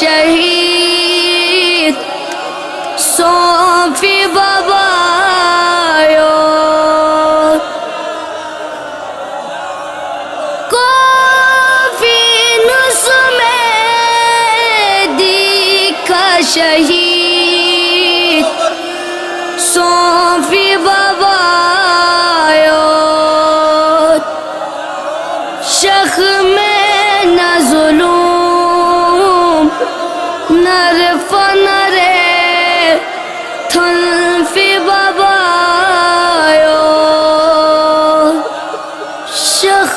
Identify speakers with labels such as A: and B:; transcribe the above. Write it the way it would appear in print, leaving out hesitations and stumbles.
A: शहीद Sophie बाबायो coffee नुस्मे दिखा शहीद सोफी बाबायो शख में न जुलूम नरफ नरे थल्फी बाबायो शख